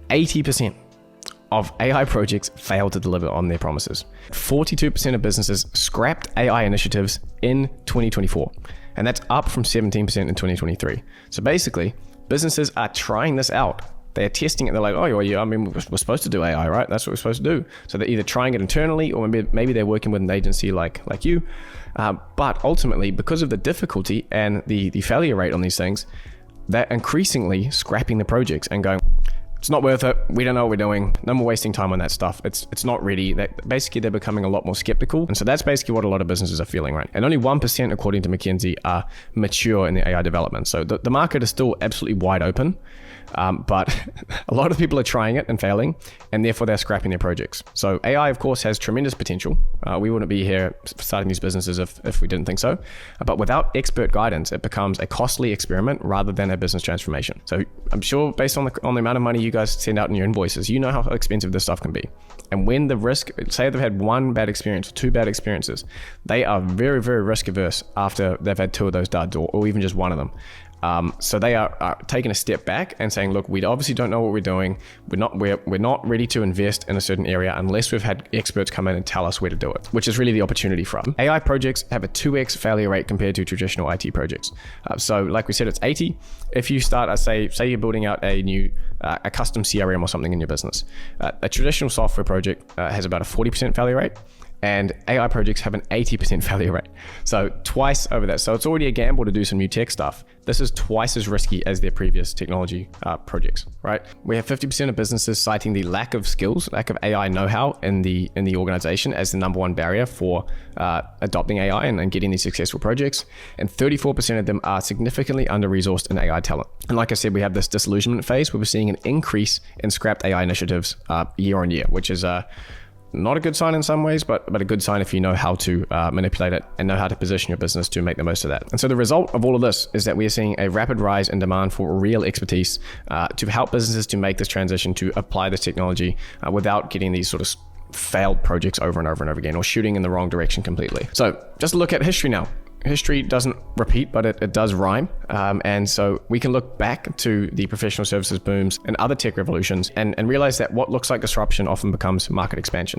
80% of AI projects failed to deliver on their promises. 42% of businesses scrapped AI initiatives in 2024, and that's up from 17% in 2023. So basically, businesses are trying this out. They're testing it. They're like, oh, yeah, I mean, we're supposed to do AI, right? That's what we're supposed to do. So they're either trying it internally, or maybe they're working with an agency like you. But ultimately, because of the difficulty and the failure rate on these things, they're increasingly scrapping the projects and going, it's not worth it. We don't know what we're doing. No more wasting time on that stuff. It's not ready. Basically, they're becoming a lot more skeptical. And so that's basically what a lot of businesses are feeling, right? And only 1%, according to McKinsey, are mature in the AI development. So the market is still absolutely wide open. But a lot of people are trying it and failing, and therefore they're scrapping their projects. So AI, of course, has tremendous potential. We wouldn't be here starting these businesses if we didn't think so. But without expert guidance, it becomes a costly experiment rather than a business transformation. So I'm sure based on the amount of money you guys send out in your invoices, you know how expensive this stuff can be. And when the risk, say they've had one bad experience or two bad experiences, they are very, very risk averse after they've had two of those duds or even just one of them. So they are taking a step back and saying, look, we obviously don't know what we're doing. We're not ready to invest in a certain area unless we've had experts come in and tell us where to do it, which is really the opportunity from. AI projects have a 2x failure rate compared to traditional IT projects. So like we said, it's 80. If you start, say you're building out a custom CRM or something in your business, a traditional software project has about a 40% failure rate. And AI projects have an 80% failure rate. So twice over that. So it's already a gamble to do some new tech stuff. This is twice as risky as their previous technology projects, right? We have 50% of businesses citing the lack of skills, lack of AI know-how in the organization as the number one barrier for adopting AI and getting these successful projects. And 34% of them are significantly under-resourced in AI talent. And like I said, we have this disillusionment phase where we're seeing an increase in scrapped AI initiatives year on year, which is not a good sign in some ways, but a good sign if you know how to manipulate it and know how to position your business to make the most of that. And so the result of all of this is that we are seeing a rapid rise in demand for real expertise to help businesses to make this transition, to apply this technology without getting these sort of failed projects over and over and over again, or shooting in the wrong direction completely. So just look at history now. History doesn't repeat, but it does rhyme. And so we can look back to the professional services booms and other tech revolutions and realize that what looks like disruption often becomes market expansion.